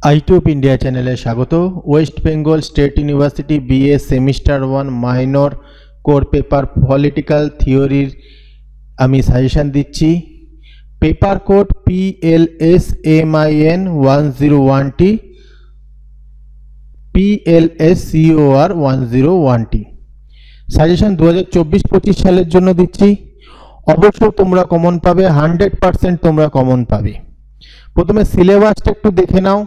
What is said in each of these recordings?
আইটিউব India চ্যানেলে স্বাগত। West Bengal state university BA semester 1 minor core paper political থিওরির আমি সাজেশন দিচ্ছি। Paper code PLSMIN 101T PLSCOR 101T suggestion 2024-25 সালের জন্য দিচ্ছি। অবশ্যই তোমরা কমন পাবে, 100% তোমরা কমন পাবে। প্রথমে সিলেবাসটা একটু দেখে নাও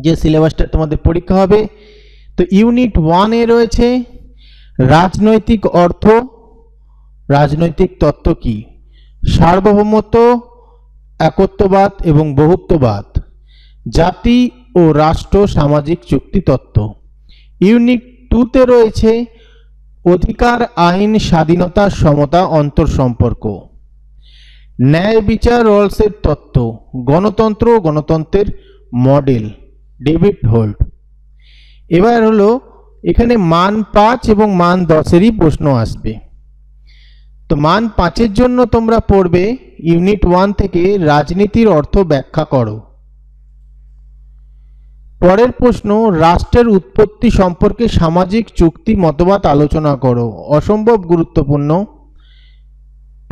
যে সিলেবাসটা তোমাদের পরীক্ষা হবে। তো ইউনিট 1 এ রয়েছে রাজনৈতিক অর্থ, রাজনৈতিক তত্ত্ব কি, সার্বভৌমত্ব, একত্ববাদ এবং বহুত্ববাদ, জাতি ও রাষ্ট্র সামাজিক চুক্তি তত্ত্ব। ইউনিট 2 তে রয়েছে অধিকার, আইন, স্বাধীনতা, সমতা, অন্তর্সম্পর্ক, ন্যায় বিচার, রলসের তত্ত্ব, গণতন্ত্র, গণতন্ত্রের মডেল, ডেভিড হোল্ট। এবার হলো এখানে মান 5 এবং মান 10-এরই প্রশ্ন আসবে। তো মান 5-এর জন্য তোমরা পড়বে ইউনিট 1 থেকে রাজনীতির অর্থ ব্যাখ্যা করো। পরের প্রশ্ন রাষ্ট্রের উৎপত্তি সম্পর্কে সামাজিক চুক্তি মতবাদ আলোচনা করো, অসম্ভব গুরুত্বপূর্ণ।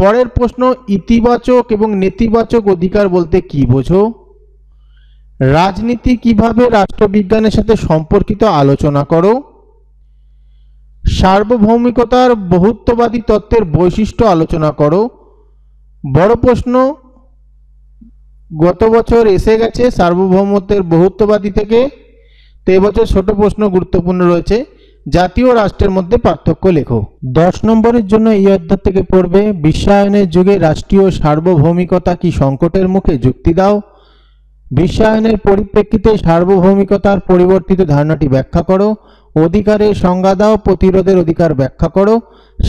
পরের প্রশ্ন ইতিবাচক এবং নেতিবাচক অধিকার বলতে কি বোঝো। রাজনীতি কিভাবে রাষ্ট্রবিজ্ঞানের সাথে সম্পর্কিত আলোচনা করো। সার্বভৌমিকতার বহুত্ববাদী তত্ত্বের বৈশিষ্ট্য আলোচনা করো। বড় প্রশ্ন গত বছর এসে গেছে সার্বভৌমত্বের বহুত্ববাদী থেকে, তো এবছর ছোট প্রশ্ন গুরুত্বপূর্ণ রয়েছে, জাতীয় রাষ্ট্রের মধ্যে পার্থক্য লেখো। 10 নম্বরের জন্য এই অধ্যায় থেকে পড়বে বিশ্বায়নের যুগে রাষ্ট্রীয় সার্বভৌমিকতা কি সংকটের মুখে, যুক্তি দাও। বিশ্বায়নের পরিপ্রেক্ষিতে সার্বভৌমিকতার পরিবর্তিত ধারণাটি ব্যাখ্যা করো। অধিকারের সংজ্ঞা দাও, প্রতিরোধের অধিকার ব্যাখ্যা করো।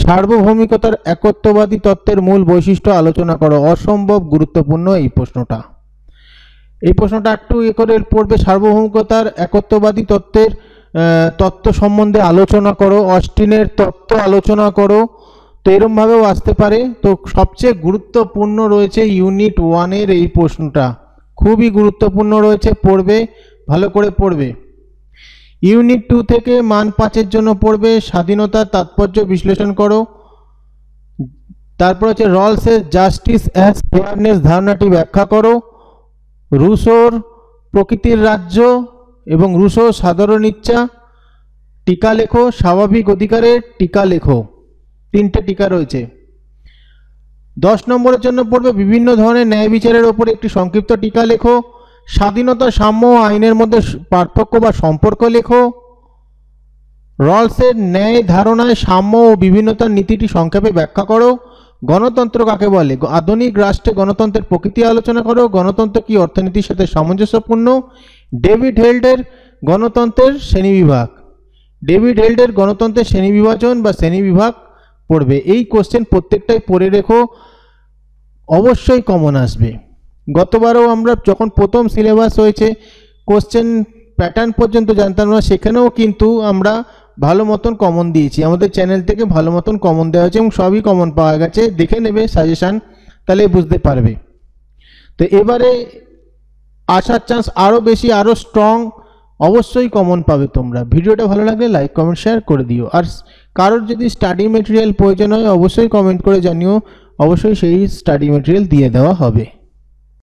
সার্বভৌমিকতার একত্ববাদী তত্ত্বের মূল বৈশিষ্ট্য আলোচনা করো। অসম্ভব গুরুত্বপূর্ণ এই প্রশ্নটা। এই প্রশ্নটা একটু করে পড়বে, সার্বভৌমিকতার একত্ববাদী তত্ত্ব সম্বন্ধে আলোচনা করো, অস্টিনের তত্ত্ব আলোচনা করো। তো এরম ভাবেও আসতে পারে। তো সবচেয়ে গুরুত্বপূর্ণ রয়েছে ইউনিট 1 এর এই প্রশ্নটা, খুবই গুরুত্বপূর্ণ রয়েছে, পড়বে, ভালো করে পড়বে। ইউনিট 2 থেকে মান 5-এর জন্য পড়বে স্বাধীনতার তাৎপর্য বিশ্লেষণ করো। তারপর হচ্ছে রলসের জাস্টিস অ্যাজ ফেয়ারনেস ধারণাটি ব্যাখ্যা করো। রুশোর প্রকৃতির রাজ্য এবং রুশো সাধারণ ইচ্ছা টিকা লেখো। স্বাভাবিক অধিকারের টিকা লেখো, 3টে টিকা রয়েছে। 10 নম্বরের জন্য পড়বে বিভিন্ন ধরনের ন্যায় বিচারের ওপর একটি সংক্ষিপ্ত টিকা লেখো। স্বাধীনতা, সাম্য ও আইনের মধ্যে পার্থক্য বা সম্পর্ক লেখো। রলসের ন্যায় ধারণায় সাম্য ও বিভিন্নতার নীতিটি সংক্ষেপে ব্যাখ্যা করো। গণতন্ত্র কাকে বলে, আধুনিক রাষ্ট্রে গণতন্ত্রের প্রকৃতি আলোচনা করো। গণতন্ত্র কি অর্থনীতির সাথে সামঞ্জস্যপূর্ণ। ডেভিড হেল্ডের গণতন্ত্রের শ্রেণীবিভাগ, ডেভিড হেল্ডের গণতন্ত্রের শ্রেণীবিভাজন বা শ্রেণীবিভাগ পড়বে। এই কোশ্চেন প্রত্যেকটাই পড়ে রেখো, অবশ্যই কমন আসবে। গতবারও আমরা যখন প্রথম সিলেবাস হয়েছে কোশ্চেন প্যাটার্ন পর্যন্ত জানতাম না, সেখানেও কিন্তু আমরা ভালো মতন কমন দিয়েছি, আমাদের চ্যানেল থেকে ভালো মতন কমন দেওয়া হয়েছে এবং সবই কমন পাওয়া গেছে। দেখে নেবে সাজেশান, তাহলে বুঝতে পারবে। তো এবারে আসার চান্স আরও বেশি, আরও স্ট্রং, অবশ্যই কমন পাবে তোমরা। ভিডিওটা ভালো লাগলে লাইক কমেন্ট শেয়ার করে দিও। আর কারোর যদি স্টাডি মেটেরিয়াল প্রয়োজন হয় অবশ্যই কমেন্ট করে জানিও, অবশ্যই সেই স্টাডি মেটেরিয়াল দিয়ে দেওয়া হবে।